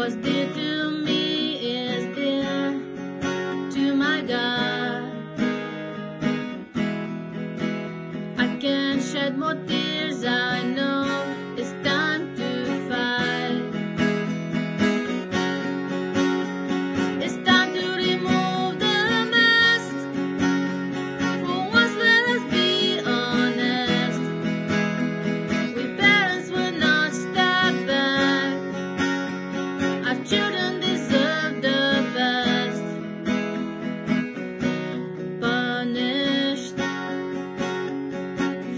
what's dear to me is dear to my God. I can't shed more tears, I know it's time to fight. It's time to remove the mask. For once, let us be honest. We parents will not step back. Our children deserve the best. Punished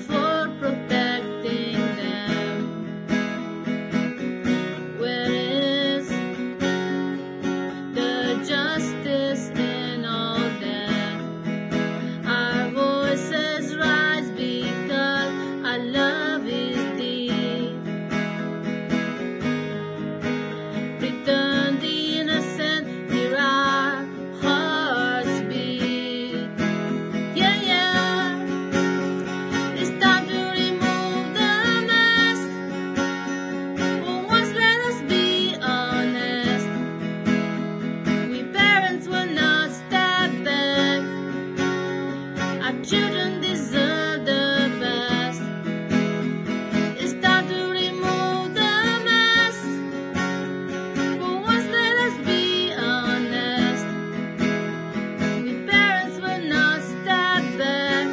for protecting them. Where is the justice in all that? Our voices rise because our love is deep. Return the innocent, hear our hearts beat. Yeah, yeah. It's time to remove the mask. For once, let us be honest. We parents will not step back. Our children deserve the best. It's time to remove the mask. For once, let us be honest. We parents will not step back.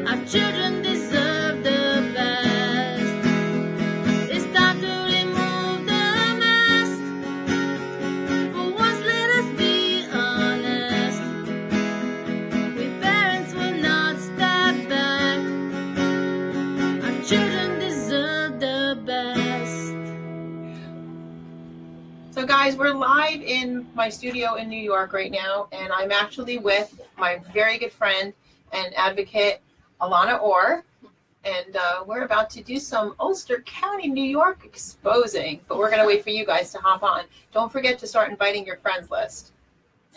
Our children deserve the best. It's time to remove the mask. For once, let us be honest. We parents will not step back. Our children deserve the best. So guys, we're live in my studio in New York right now, and I'm actually with my very good friend and advocate, Alana Orr, and we're about to do some Ulster County, New York exposing, but we're going to wait for you guys to hop on. Don't forget to start inviting your friends list.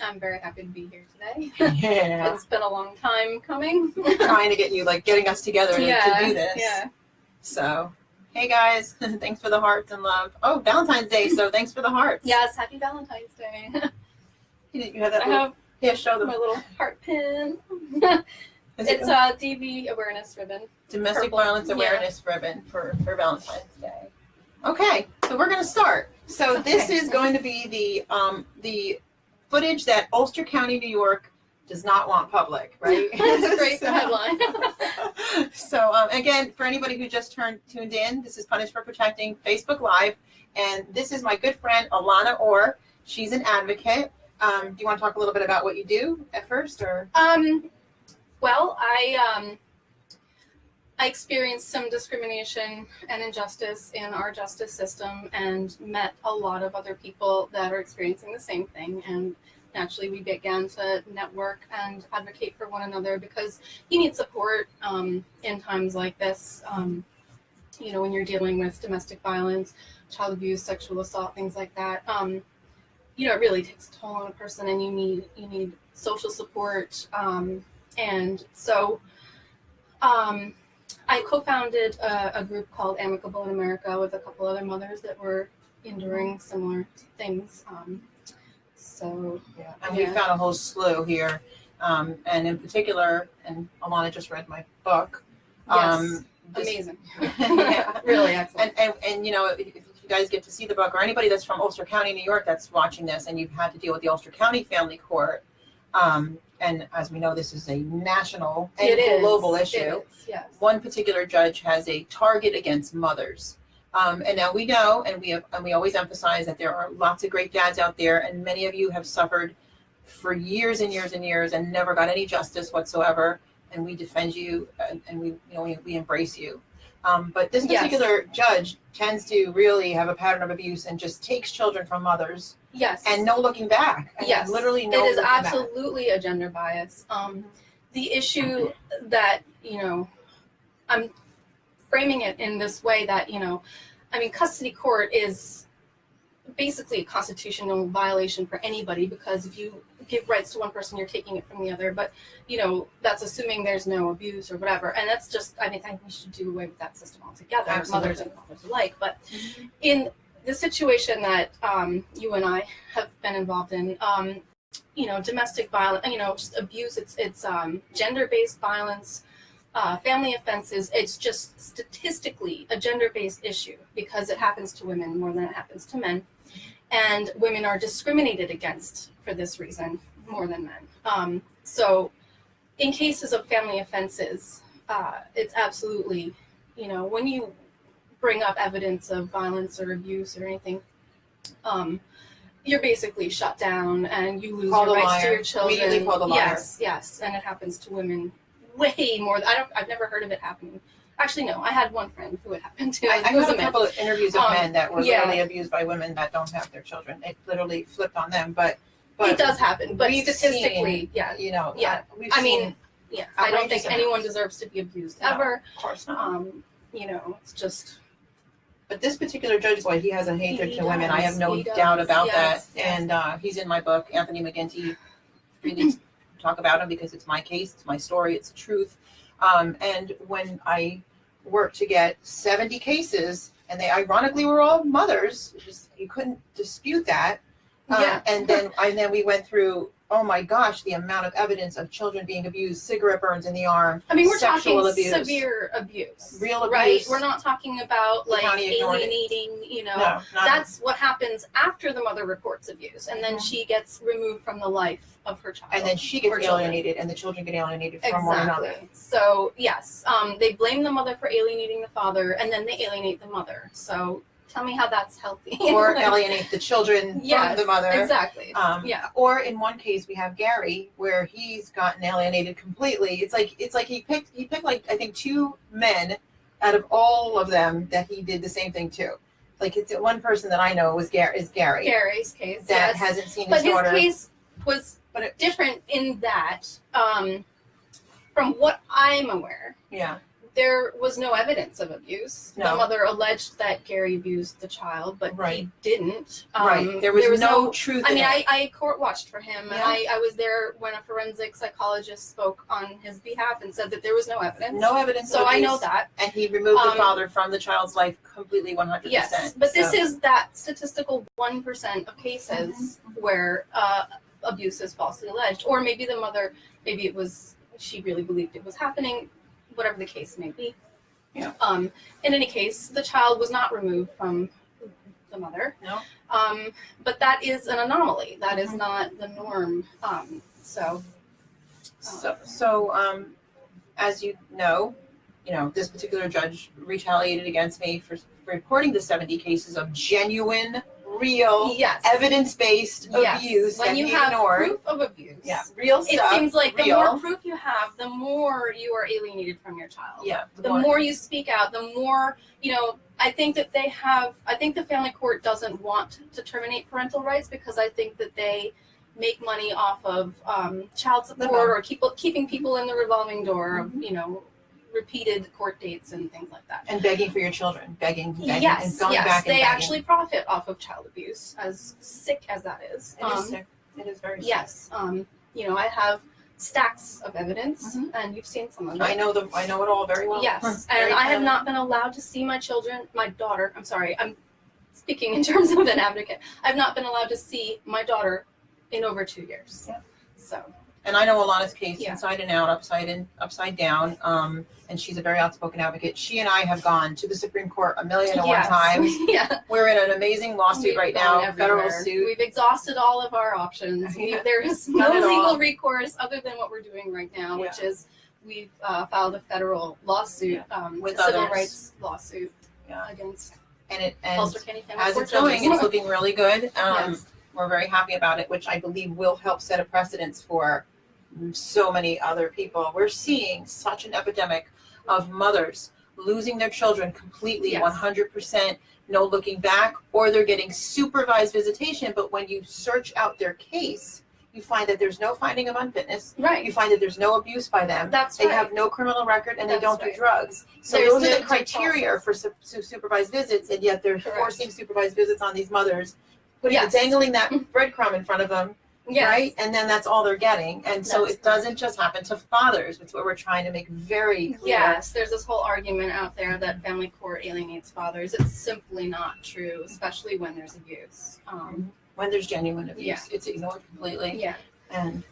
I'm very happy to be here today. Yeah. It's been a long time coming. Trying to get you, getting us together to do this. Yeah. So, hey guys, thanks for the hearts and love. Oh, Valentine's Day, so thanks for the hearts. Yes, happy Valentine's Day. You have that I little, have yeah, show them. my little heart pin. Is it It's a DV awareness ribbon. Domestic purple. Violence Yeah. Awareness Ribbon for Valentine's Day. Okay, so we're going to start. So this is going to be the footage that Ulster County, New York does not want public, right? That's a great headline. So again, for anybody who just tuned in, this is Punished for Protecting Facebook Live, and this is my good friend Alana Orr. She's an advocate. Do you want to talk a little bit about what you do at first, or? Well, I experienced some discrimination and injustice in our justice system and met a lot of other people that are experiencing the same thing. And naturally, we began to network and advocate for one another because you need support in times like this. When you're dealing with domestic violence, child abuse, sexual assault, things like that. It really takes a toll on a person, and you need social support. And so I co-founded a group called Amicable in America with a couple other mothers that were enduring similar things. We found a whole slew here, and in particular, and Alana just read my book. Yes, amazing. Yeah. Really excellent. And if you guys get to see the book, or anybody that's from Ulster County, New York, that's watching this, and you've had to deal with the Ulster County Family Court. And as we know, this is a national and global issue. It is, yes. One particular judge has a target against mothers. And now we know, and we always emphasize that there are lots of great dads out there, and many of you have suffered for years and years and years and never got any justice whatsoever. And we defend you, and we embrace you. But this particular judge tends to really have a pattern of abuse and just takes children from mothers. Yes. And no looking back. Yes. Literally no looking back. It is absolutely a gender bias. The issue that, I'm framing it in this way that, custody court is basically a constitutional violation for anybody, because if you give rights to one person, you're taking it from the other. But, that's assuming there's no abuse or whatever. And that's just, I think we should do away with that system altogether, Absolutely. mothers and fathers alike. But in the situation that you and I have been involved in, domestic violence, just abuse, it's gender-based violence, family offenses, it's just statistically a gender-based issue because it happens to women more than it happens to men. And women are discriminated against for this reason more than men. So in cases of family offenses, it's absolutely, when you bring up evidence of violence or abuse or anything, you're basically shut down and you lose your rights to your children. Immediately call the liar. Yes, and it happens to women way more. I've never heard of it happening. Actually, no, I had one friend who it happened to. I had a couple of interviews of men that were literally abused by women that don't have their children. It literally flipped on them, but it does happen. But statistically, I don't think anyone deserves to be abused ever. Of course not. It's just. But this particular judge boy, he has a hatred to women. I have no doubt about that. And he's in my book, Anthony McGinty. Really talk about him because it's my case, it's my story, it's the truth. And when I worked to get 70 cases, and they ironically were all mothers, you couldn't dispute that. And then we went through, oh my gosh, the amount of evidence of children being abused, cigarette burns in the arm. I mean, we're sexual talking abuse, severe abuse, real abuse, right? We're not talking about like alienating. No, that's what happens after the mother reports abuse, and then she gets removed from the life of her child, and then she gets alienated, and the children get alienated from one another. So yes, they blame the mother for alienating the father, and then they alienate the mother. So tell me how that's healthy. Or alienate the children from the mother. Exactly. Or in one case we have Gary where he's gotten alienated completely. It's like he picked like I think 2 men out of all of them that he did the same thing to. Like it's one person that I know is Gary. Gary's case. That hasn't seen his daughter. But his case was different in that, from what I'm aware. Yeah. There was no evidence of abuse. No. The mother alleged that Gary abused the child, but he didn't. There was no truth. I mean, I court watched for him, and I was there when a forensic psychologist spoke on his behalf and said that there was no evidence. No evidence. So I know that. And he removed the father from the child's life completely, 100%. Yes, but this is that statistical 1% of cases where abuse is falsely alleged, or maybe the mother, she really believed it was happening. Whatever the case may be. Yeah. In any case, the child was not removed from the mother. No. But that is an anomaly. That is not the norm. So, as you know, this particular judge retaliated against me for reporting the 70 cases of genuine, real, evidence-based abuse. When you have proof of abuse, real stuff. It seems like the more proof you have, the more you are alienated from your child. Yeah. The more you speak out, the more, I think that I think the family court doesn't want to terminate parental rights because I think that they make money off of child support or keeping people in the revolving door of, repeated court dates and things like that. And begging for your children. Begging yes, and going back and they begging. actually profit off of child abuse, as sick as that is. It is sick. It is very sick. Yes. I have stacks of evidence, and you've seen some of it. I know it all very well. Yes, and I have not been allowed to see my daughter. I'm sorry, I'm speaking in terms of an advocate. I've not been allowed to see my daughter in over 2 years. Yeah. So. And I know Alana's case inside and out, upside down. And she's a very outspoken advocate. She and I have gone to the Supreme Court 1,000,001 times. Yeah. We're in an amazing lawsuit right now, federal suit. We've exhaused all of our options. There is no legal recourse other than what we're doing right now, which is we've filed a federal lawsuit, with a civil others. Rights lawsuit against Ulster County Family as Court it's going, judges. it's looking really good. We're very happy about it, which I believe will help set a precedence for so many other people. We're seeing such an epidemic of mothers losing their children completely, 100%, no looking back, or they're getting supervised visitation. But when you search out their case, you find that there's no finding of unfitness. Right. You find that there's no abuse by them. They have no criminal record, and they don't do drugs. So those are the criteria for supervised visits, and yet they're forcing supervised visits on these mothers, dangling that breadcrumb in front of them. Yes. right? And then that's all they're getting. And so That's it doesn't just happen to fathers. It's what we're trying to make very clear. Yes, there's this whole argument out there that family court alienates fathers. It's simply not true, especially when there's abuse. When there's genuine abuse, Yeah. it's ignored completely. Yeah. And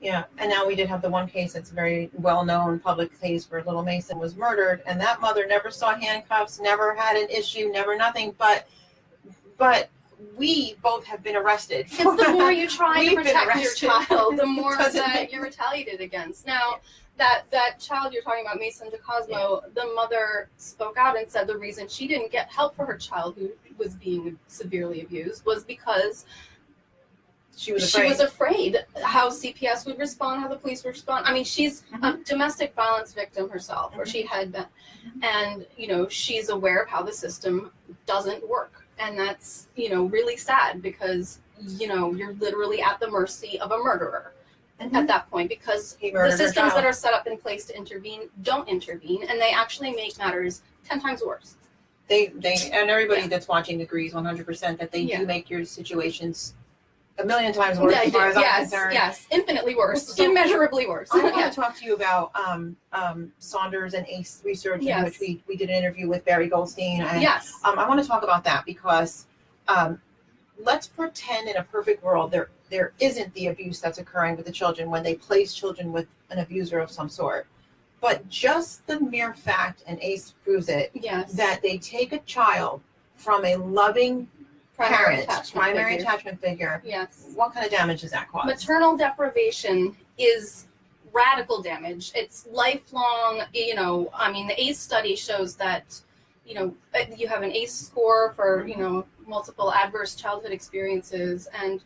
and now we did have the one case that's a very well-known public case where little Mason was murdered, and that mother never saw handcuffs, never had an issue, never nothing. But we both have been arrested. It's the more you try to We've been protect your arrested. child, the more It doesn't that make- you're retaliated against. Now, that child you're talking about, Mason DeCosmo, the mother spoke out and said the reason she didn't get help for her child who was being severely abused was because She was afraid. she was afraid how CPS would respond, how the police would respond. I mean, she's a domestic violence victim herself, or she had been. And, she's aware of how the system doesn't work. And that's, really sad because, you're literally at the mercy of a murderer at that point, because He the murdered her systems that child. are set up in place to intervene don't intervene, and they actually make matters 10 times worse. They and everybody Yeah. that's watching agrees 100% that they Yeah. do make your situations a million times worse as far as I'm concerned. Yes, infinitely worse, So- immeasurably worse. I want Yeah. to talk to you about Saunders and ACE research, in Yes. which we did an interview with Barry Goldstein. And, Yes. I want to talk about that because let's pretend in a perfect world there isn't the abuse that's occurring with the children when they place children with an abuser of some sort. But just the mere fact, and ACE proves it, Yes. that they take a child from a loving Primary parent, attachment figure. attachment figure, Yes. what kind of damage does that cause? Maternal deprivation is radical damage. It's lifelong, the ACE study shows that, you have an ACE score for, multiple adverse childhood experiences, and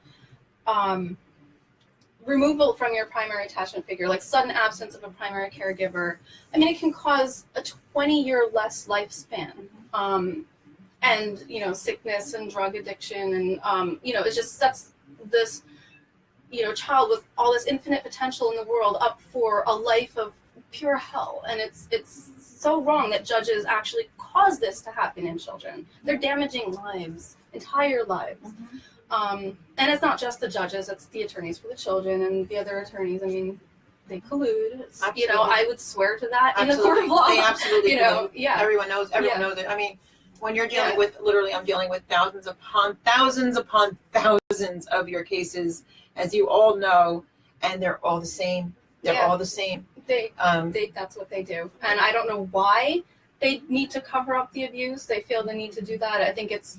removal from your primary attachment figure, like sudden absence of a primary caregiver. I mean, it can cause a 20-year less lifespan. And, sickness and drug addiction, and, it just sets this, child with all this infinite potential in the world up for a life of pure hell. And it's so wrong that judges actually cause this to happen in children. They're damaging lives, entire lives. And it's not just the judges, it's the attorneys for the children and the other attorneys. I mean, they collude. It's, I would swear to that in the court of law. They absolutely collude. Yeah. Everyone knows it. I mean, when you're dealing with, literally, I'm dealing with thousands upon thousands of your cases, as you all know, and they're all the same. They're all the same. That's what they do. And I don't know why they need to cover up the abuse. They feel the need to do that. I think it's,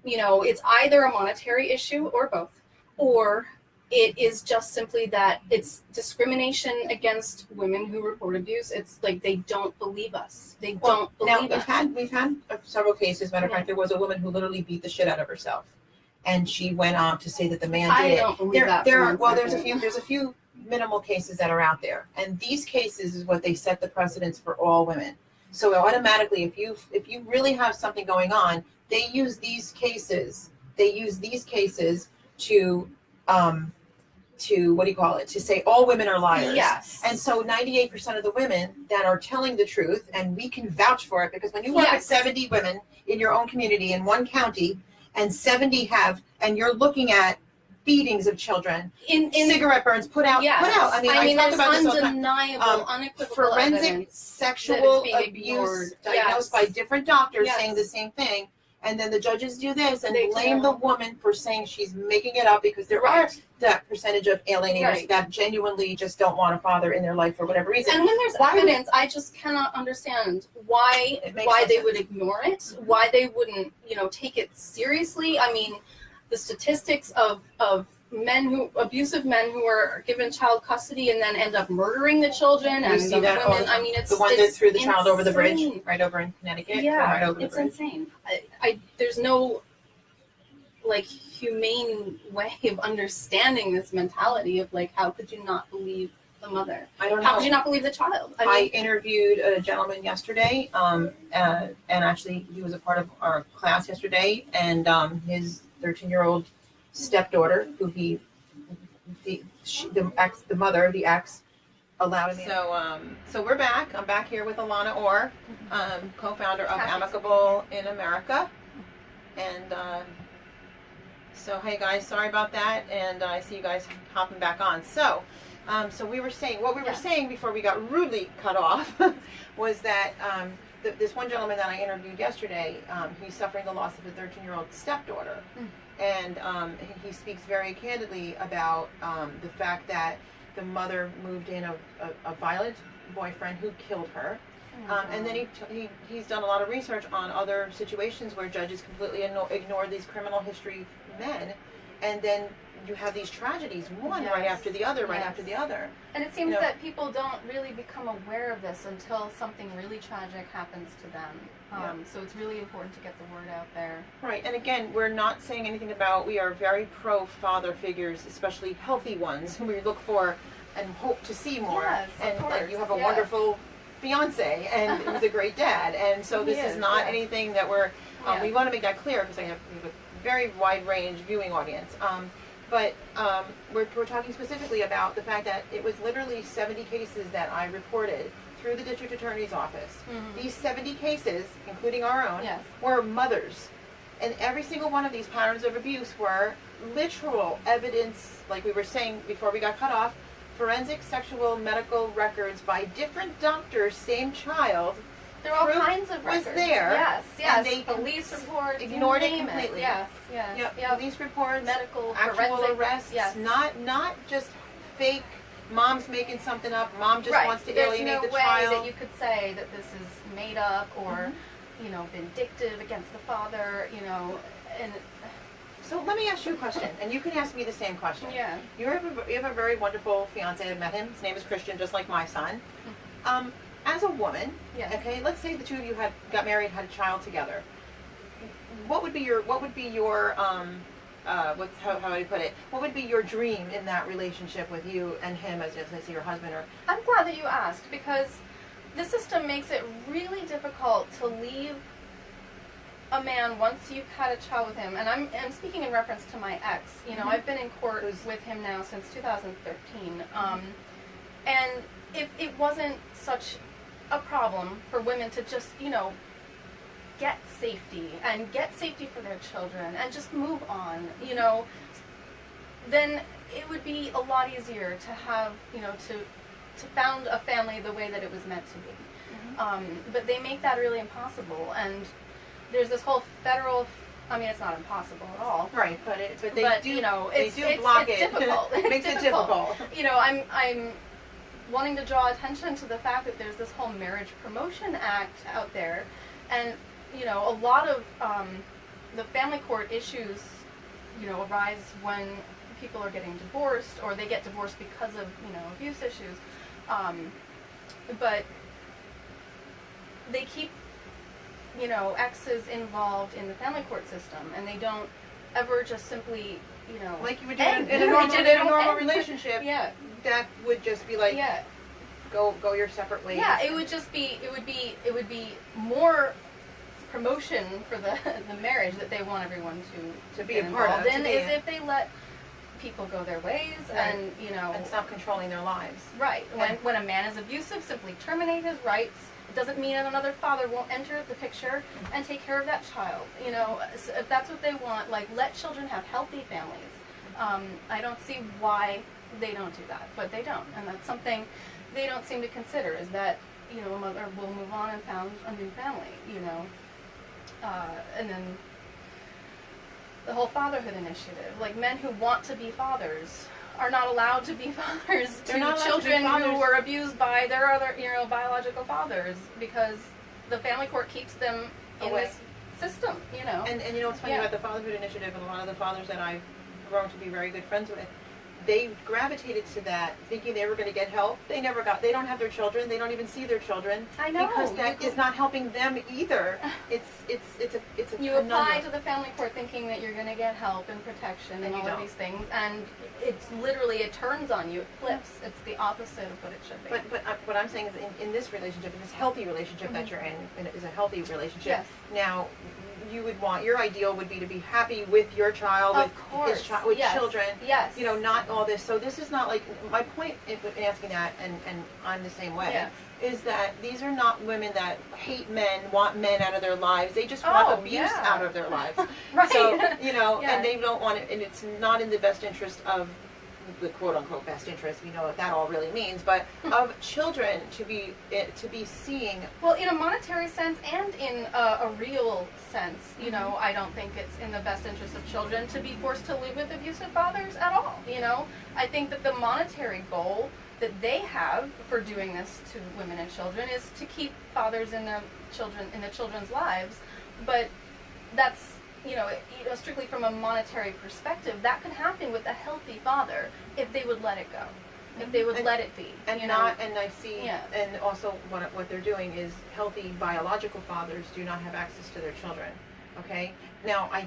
it's either a monetary issue or both, or it is just simply that it's discrimination against women who report abuse. It's like they don't believe us. They don't believe us. We've had several cases. Matter of fact, there was a woman who literally beat the shit out of herself, and she went on to say that the man did it. I don't believe that. There's a few minimal cases that are out there, and these cases is what they set the precedence for all women. So automatically, if you really have something going on, they use these cases. To to say all women are liars. Yes. And so 98% of the women that are telling the truth, and we can vouch for it, because when you work with 70 women in your own community in one county, and 70 and you're looking at beatings of children, in cigarette burns, put out. I mean, I talk about this all the time. Undeniable, unequivocal Forensic evidence sexual being abuse ignored. diagnosed by different doctors Yes. saying the same thing. And then the judges do this and They blame do. the woman for saying she's making it up, because there are that percentage of alienators Right. that genuinely just don't want a father in their life for whatever reason. And when there's evidence, I just cannot understand why they would ignore it, why they wouldn't, take it seriously. I mean, the statistics of abusive men who are given child custody and then end up murdering the children and see the that women. I mean, it's the one that threw the insane. child over the bridge, right over in Connecticut. Yeah, right over the it's bridge. insane. There's no humane way of understanding this mentality of how could you not believe the mother? I don't know. How could you not believe the child? I interviewed a gentleman yesterday, and actually he was a part of our class yesterday, and his 13-year-old stepdaughter, who the ex allowed me. So we're back. I'm back here with Alana Orr, co-founder of Amicable in America, and So hey guys, sorry about that, and I see you guys hopping back on. So, so we were saying what we were saying before we got rudely cut off was that this one gentleman that I interviewed yesterday, he's suffering the loss of a 13-year-old stepdaughter, and he speaks very candidly about the fact that the mother moved in a violent boyfriend who killed her. And then he's done a lot of research on other situations where judges completely ignore these criminal history men, and then you have these tragedies, one right after the other, right after the other. And it seems that people don't really become aware of this until something really tragic happens to them. So it's really important to get the word out there. Right, and again, we're not saying anything about, we are very pro-father figures, especially healthy ones, who we look for and hope to see more. Yes, and of course. Like, you have a wonderful fiance, and he was a great dad, and so this is not anything that we're, we want to make that clear, because we have a very wide range viewing audience. But we're talking specifically about the fact that it was literally 70 cases that I reported through the district attorney's office. These 70 cases, including our own, were mothers. And every single one of these patterns of abuse were literal evidence, like we were saying before we got cut off, forensic sexual medical records by different doctors, same child. There are all kinds of records. Was there. Yes, yes. And they police reports. Ignored it completely. Yes, yes. Yep. Police reports. Medical, actual forensic, arrests. Yes. Not just fake. Mom's making something up. Mom just wants to alienate the child. There's no way that you could say that this is made up or, you know, vindictive against the father. You know, and. So let me ask you a question, and you can ask me the same question. Yeah. You have a very wonderful fiance. I've met him. His name is Christian, just like my son. As a woman, okay, let's say the two of you got married, had a child together. What would be your how do I put it? What would be your dream in that relationship with you and him as your husband? Or I'm glad that you asked, because the system makes it really difficult to leave a man once you've had a child with him. And I'm speaking in reference to my ex. You know, I've been in court with him now since 2013. And it wasn't such a problem for women to just, you know, get safety for their children and just move on, you know, then it would be a lot easier to have, you know, to found a family the way that it was meant to be. But they make that really impossible, and there's this whole federal, I mean, it's not impossible at all. Right, but they do, you know, it's block it's it. Difficult. It makes it difficult. You know, I'm wanting to draw attention to the fact that there's this whole Marriage Promotion Act out there, and you know, a lot of the family court issues, you know, arise when people are getting divorced, or they get divorced because of, you know, abuse issues, but they keep, you know, exes involved in the family court system, and they don't ever just simply, you know, like you would do in a normal relationship. That would just be like, go your separate ways. Yeah, it would be more promotion for the marriage that they want everyone to be a part of. And is if they let people go their ways, and you know, and stop controlling their lives. Right. When a man is abusive, simply terminate his rights. It doesn't mean that another father won't enter the picture and take care of that child. You know, so if that's what they want, like, let children have healthy families. I don't see why they don't do that, but they don't, and that's something they don't seem to consider, is that, you know, a mother will move on and found a new family, you know, and then the whole fatherhood initiative, like, men who want to be fathers are not allowed to be fathers to children who were abused by their other, you know, biological fathers, because the family court keeps them in this system, you know. And you know what's funny about the fatherhood initiative, and a lot of the fathers that I've grown to be very good friends with, they gravitated to that thinking they were going to get help. They never got. They don't have their children. They don't even see their children. I know, because that is not helping them either. It's a you apply to the family court thinking that you're going to get help and protection and all of these things, and it's literally, it turns on you. It flips. It's the opposite of what it should be. But what I'm saying is, in this relationship, in this healthy relationship that you're in is a healthy relationship. Yes. Now, you would want, your ideal would be to be happy with your child, Of with course. his child, with Yes. children. Yes. You know, not all this. So this is not like, my point in asking that, and I'm the same way, Yeah. is that these are not women that hate men, want men out of their lives. They just want Oh, abuse yeah. out of their lives. Right. So, you know, Yes. and they don't want it, and it's not in the best interest of the quote unquote best interest. We know what that all really means, but of children to be seeing. Well, in a monetary sense and in a real sense, you know, I don't think it's in the best interest of children to be forced to live with abusive fathers at all. You know, I think that the monetary goal that they have for doing this to women and children is to keep fathers in the children's lives, but that's, you know, strictly from a monetary perspective, that could happen with a healthy father if they would let it go, if they would let it be. And you not, know? and I see, Yeah. and also what they're doing is healthy biological fathers do not have access to their children. Okay. Now I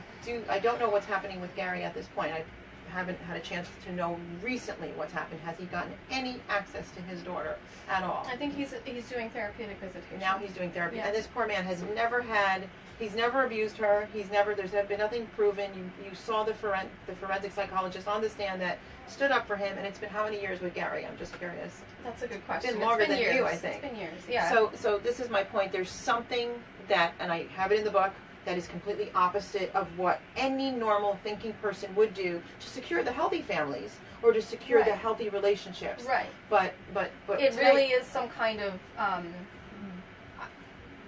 don't know what's happening with Gary at this point. I haven't had a chance to know recently what's happened. Has he gotten any access to his daughter at all? I think he's doing therapeutic visitation. Now he's doing therapy, Yeah. and this poor man has never had. He's never abused her. There's been nothing proven. You saw the forensic psychologist on the stand that stood up for him, and it's been how many years with Gary? I'm just curious. That's a good question. It's been longer than years. you, I think. It's been years, yeah. So this is my point. There's something that, and I have it in the book, that is completely opposite of what any normal thinking person would do to secure the healthy families or to secure the Right. healthy relationships. Right. But It tonight- really is some kind of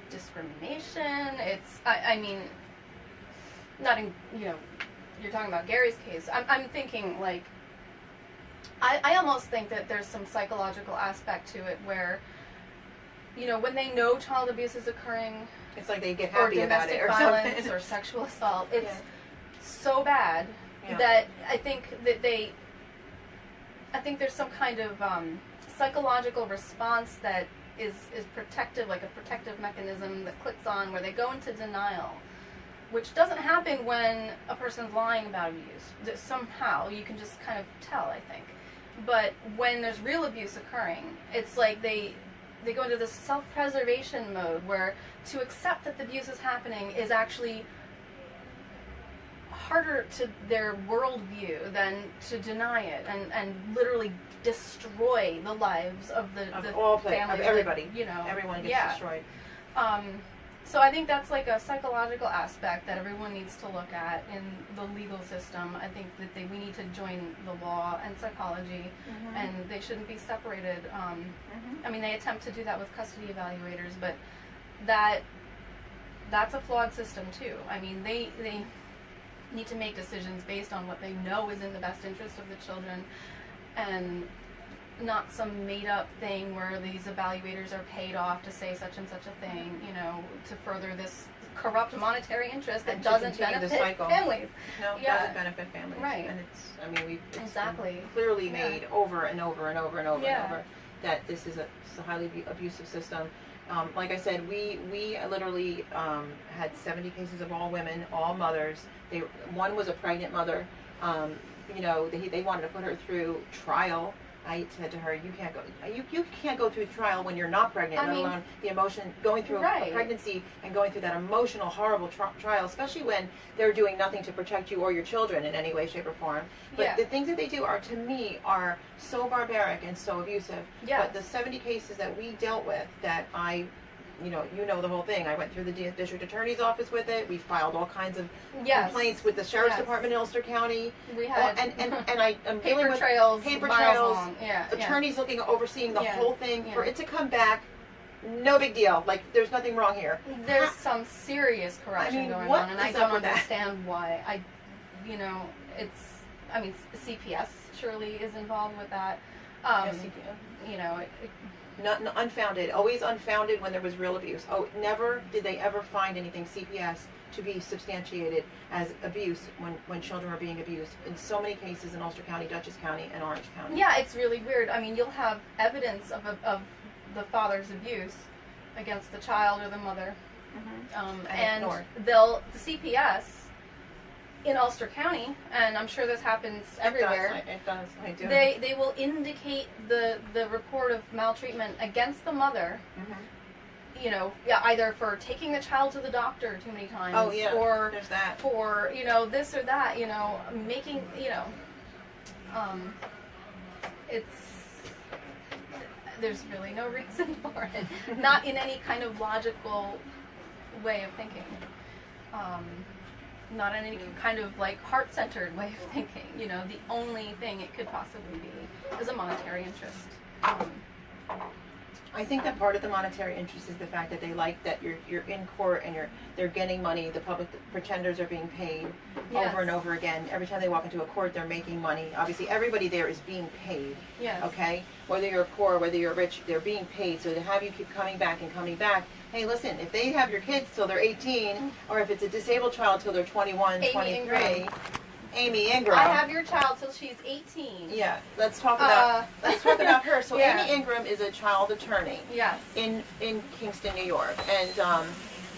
discrimination. It's, I mean, not in, you know, you're talking about Gary's case. I'm thinking, like, I almost think that there's some psychological aspect to it where, you know, when they know child abuse is occurring, it's like they get or happy about domestic it or violence something. or sexual assault, it's Yeah. so bad Yeah. that I think that there's some kind of psychological response that is protective, like a protective mechanism that clicks on where they go into denial, which doesn't happen when a person's lying about abuse. That somehow you can just kind of tell, I think. But when there's real abuse occurring, it's like they go into this self-preservation mode where to accept that the abuse is happening is actually harder to their worldview than to deny it and literally destroy the lives of the all families of everybody. that, you know, Everyone gets yeah. destroyed. So I think that's like a psychological aspect that everyone needs to look at in the legal system. I think that we need to join the law and psychology, and they shouldn't be separated. I mean, they attempt to do that with custody evaluators, but that's a flawed system too. I mean, they need to make decisions based on what they know is in the best interest of the children, and not some made-up thing where these evaluators are paid off to say such and such a thing, you know, to further this corrupt monetary interest that And to doesn't continue the benefit cycle. families. No, it Yeah. doesn't benefit families. Right. And it's, I mean, it's Exactly. been clearly Yeah. made over and over and over and over Yeah. and over that this is a highly abusive system. Like I said, we literally had 70 cases of all women, all mothers. One was a pregnant mother. You know, they wanted to put her through trial. I said to her, you can't go through trial when you're not pregnant, let alone the emotion, going through a pregnancy and going through that emotional, horrible trial, especially when they're doing nothing to protect you or your children in any way, shape, or form. But the things that they do are, to me, are so barbaric and so abusive. Yes. But the 70 cases that we dealt with that you know the whole thing. I went through the district attorney's office with it. We filed all kinds of complaints with the sheriff's department in Ulster County. We had I'm dealing paper with trails, paper miles trails, long. attorneys overseeing the whole thing. Yeah. For it to come back, no big deal. Like, there's nothing wrong here. There's some serious corruption going on, and I don't understand why. CPS surely is involved with that. You know, Not unfounded, always unfounded when there was real abuse. Oh, never did they ever find anything CPS to be substantiated as abuse when children were being abused in so many cases in Ulster County, Dutchess County, and Orange County. Yeah, it's really weird. I mean, you'll have evidence of the father's abuse against the child or the mother, and the CPS in Ulster County, and I'm sure this happens everywhere. It does. I do. They will indicate the report of maltreatment against the mother you know, yeah, either for taking the child to the doctor too many times, Oh, yeah. or There's that. for, you know, this or that, you know, making, you know, there's really no reason for it. Not in any kind of logical way of thinking. Not in any kind of like heart-centered way of thinking. You know, the only thing it could possibly be is a monetary interest. I think that part of the monetary interest is the fact that they like that you're in court and they're getting money. The public pretenders are being paid Yes. over and over again. Every time they walk into a court, they're making money. Obviously, everybody there is being paid. Yes. Okay, whether you're poor, whether you're rich, they're being paid. So to have you keep coming back and coming back. Hey, listen, if they have your kids till they're 18, or if it's a disabled child till they're 21, Amy 23. Ingram. Amy Ingram. I have your child till she's 18. Yeah, let's talk about her. So Yeah. Amy Ingram is a child attorney Yes. in Kingston, New York, and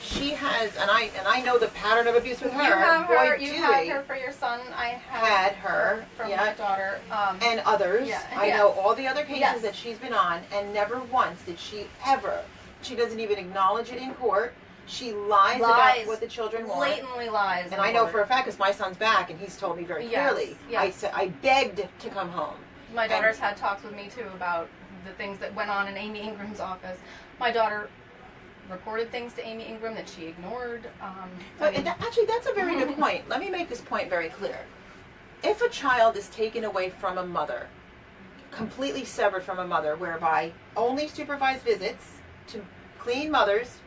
she has, and I know the pattern of abuse with her. You have her. Boy, You do had we. her for your son. I Had her, from yeah. my daughter. And others. Yeah, I yes. know all the other cases Yes. that she's been on, and never once did she ever. She doesn't even acknowledge it in court. She lies about what the children want. Blatantly lies. And I know for a fact, because my son's back, and he's told me very Yes, clearly. yes. I begged to come home. My daughter's had talks with me too about the things that went on in Amy Ingram's office. My daughter reported things to Amy Ingram that she ignored. But actually, that's a very good point. Let me make this point very clear. If a child is taken away from a mother, completely severed from a mother, whereby only supervised visits to clean mothers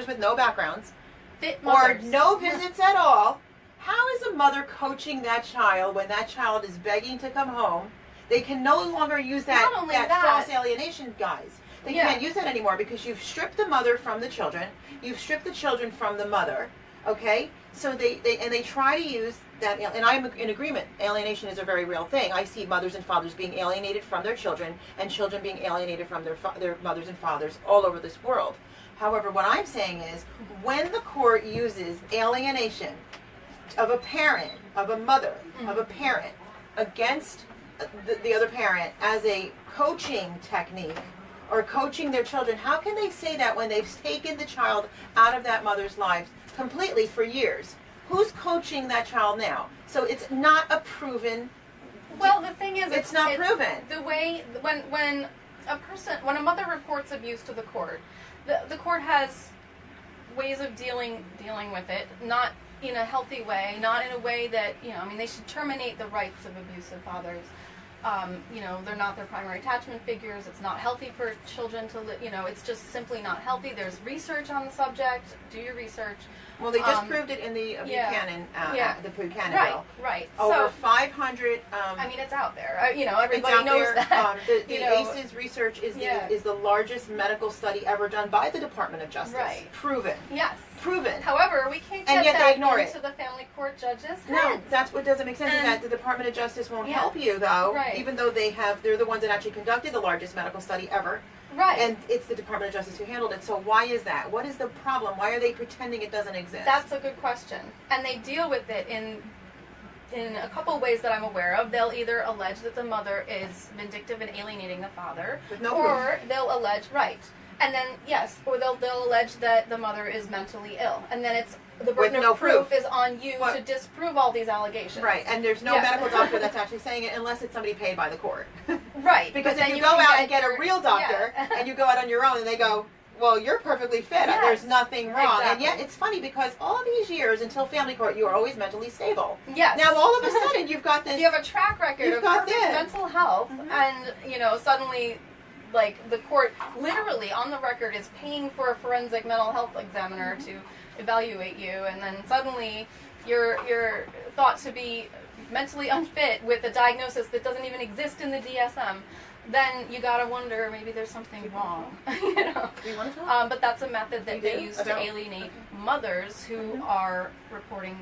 with no backgrounds, fit or mothers. no visits at all, how is a mother coaching that child when that child is begging to come home? They can no longer use that Not only that- false alienation, guys. They Yeah. can't use that anymore because you've stripped the mother from the children. You've stripped the children from the mother. Okay? So they try to use that, and I'm in agreement. Alienation is a very real thing. I see mothers and fathers being alienated from their children, and children being alienated from their mothers and fathers all over this world. However, what I'm saying is, when the court uses alienation of a parent, of a mother, of a parent, against the other parent as a coaching technique, or coaching their children, how can they say that when they've taken the child out of that mother's life completely for years? Who's coaching that child now? So it's not a proven. Well, the thing is, it's not proven. The way when a mother reports abuse to the court, the court has ways of dealing with it, not in a healthy way, not in a way that, you know, I mean, they should terminate the rights of abusive fathers. You know, they're not their primary attachment figures. It's not healthy for children to live. You know, it's just simply not healthy. There's research on the subject. Do your research. Well, they just proved it in the Buchanan, the Buchanan bill. Right. Over So 500. I mean, it's out there. You know, everybody it's out knows there. that. The you know, ACEs research is Yeah. the largest medical study ever done by the Department of Justice. Right. Proven. Yes. Proven. However, we can't And get yet they that ignore into it. the family court judges' No, heads. that's what doesn't make sense. Is And- that the Department of Justice won't Yeah. help you, though, Right. even though they're the ones that actually conducted the largest medical study ever. Right. And it's the Department of Justice who handled it. So why is that? What is the problem? Why are they pretending it doesn't exist? That's a good question. And they deal with it in a couple ways that I'm aware of. They'll either allege that the mother is vindictive and alienating the father, With no or they'll allege and then or they'll allege that the mother is mentally ill, and then it's the burden no of proof proof. is on you What? to disprove all these allegations. Right, and there's no Yeah. medical doctor that's actually saying it unless it's somebody paid by the court. Right. Because but then if you go can out and get a your- real doctor yeah. and you go out on your own and they go, well, you're perfectly fit, Yes. there's nothing wrong. And Exactly. yet it's funny because all these years until family court, you were always mentally stable. Yes. Now all of a sudden you've got this. You have a track record You've of got perfect this. mental health, and you know suddenly, like the court literally on the record is paying for a forensic mental health examiner to evaluate you, and then suddenly you're thought to be mentally unfit with a diagnosis that doesn't even exist in the DSM. Then you gotta wonder maybe there's something wrong, you know. Do you want to talk? But that's a method that You they do? use I to don't. alienate mothers who are reporting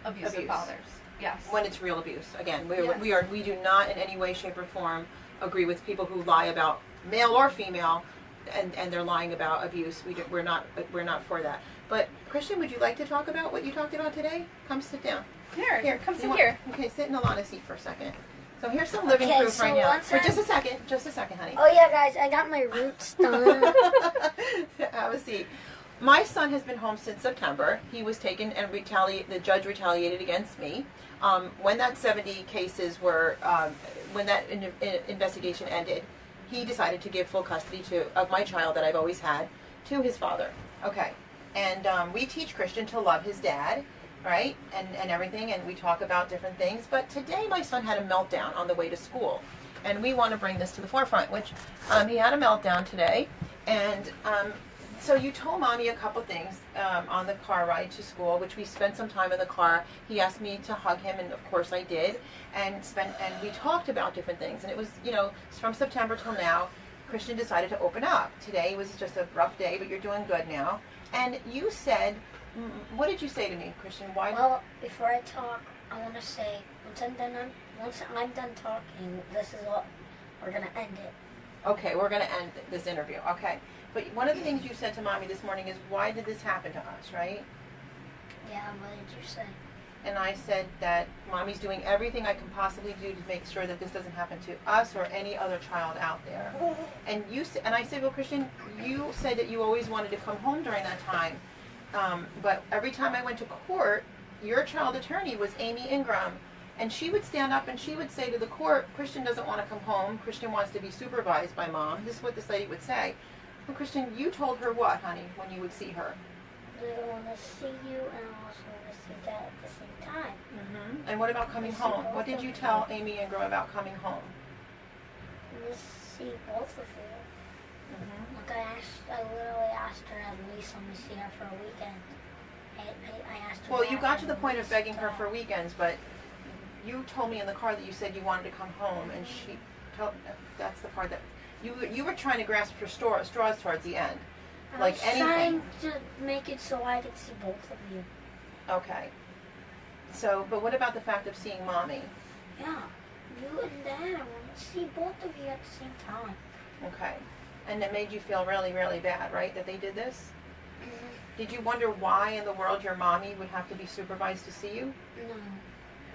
abusive Abuse. fathers. Yes. When it's real abuse. Again, Yes. we do not in any way, shape, or form agree with people who lie about male or female, and they're lying about abuse. We're not for that. But Christian, would you like to talk about what you talked about today? Come sit down. Here, come you sit want- here. Okay, sit in Alana's seat for a second. So here's some living Okay, proof so right now. once For I- just a second, honey. Oh yeah, guys, I got my roots done. Have a seat. My son has been home since September. He was taken and the judge retaliated against me. When that 70 cases were, when that investigation ended, he decided to give full custody of my child that I've always had to his father. Okay. And we teach Christian to love his dad, right? And everything, and we talk about different things. But today my son had a meltdown on the way to school. And we want to bring this to the forefront, which he had a meltdown today. And so you told Mommy a couple things on the car ride to school, which we spent some time in the car. He asked me to hug him, and of course I did. And we talked about different things. And it was, from September till now, Christian decided to open up. Today was just a rough day, but you're doing good now. And you said, what did you say to me, Christian? Why? Well, before I talk, I want to say, once I'm done talking, this is what we're gonna end it. Okay, we're gonna end this interview. Okay, but one of the things you said to Mommy this morning is, why did this happen to us, right? Yeah, what did you say? And I said that Mommy's doing everything I can possibly do to make sure that this doesn't happen to us or any other child out there. And I said, well, Christian, you said that you always wanted to come home during that time. But every time I went to court, your child attorney was Amy Ingram. And she would stand up and she would say to the court, Christian doesn't want to come home. Christian wants to be supervised by Mom. This is what this lady would say. Well, Christian, you told her what, honey, when you would see her? I want to see you and I also want to see Dad at the same time. Mm-hmm. And what about coming home? What did you tell Amy Ingram about coming home? I want to see both of you. Mm-hmm. Like I literally asked her at least let me see her for a weekend. I asked her. Well, you that got to the at point of least, begging her for weekends, but you told me in the car that you said you wanted to come home, and that's the part that you were trying to grasp for straws towards the end, I like was anything. trying to make it so I could see both of you. Okay. So, but what about the fact of seeing Mommy? Yeah, you and Dad. I want to see both of you at the same time. Okay. And that made you feel really, really bad, right, that they did this? Mm-hmm. Did you wonder why in the world your Mommy would have to be supervised to see you? No.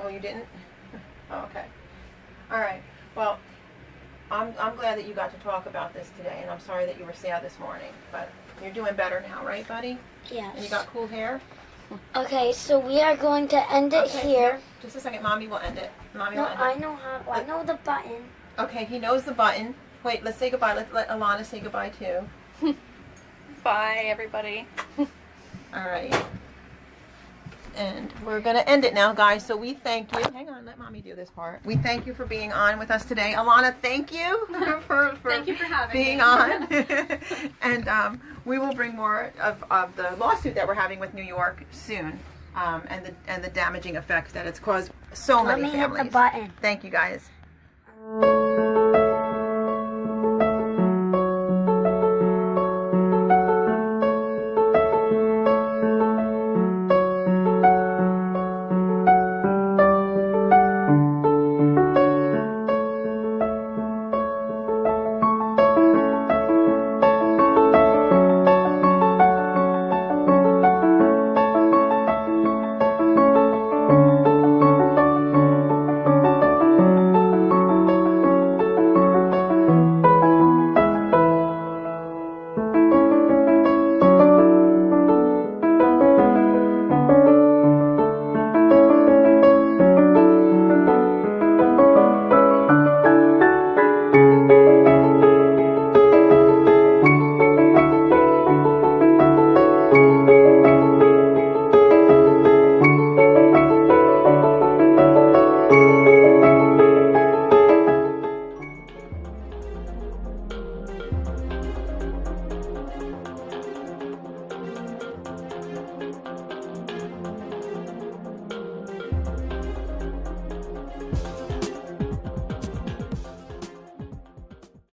Oh, you didn't? Oh, okay. All right. Well, I'm glad that you got to talk about this today, and I'm sorry that you were sad this morning, but you're doing better now, right, buddy? Yes. And you got cool hair? Okay, so we are going to end it here. Just a second. Mommy will end it. Mommy No, will end I it. know how. I know the button. Okay, he knows the button. Wait, let's say goodbye. Let Alana say goodbye, too. Bye, everybody. All right. And we're going to end it now, guys. So we thank you. Hang on, let Mommy do this part. We thank you for being on with us today. Alana, thank you for Thank you for having being me. on. And we will bring more of the lawsuit that we're having with New York soon, and the damaging effects that it's caused so Let many me families. hit the button. Thank you, guys.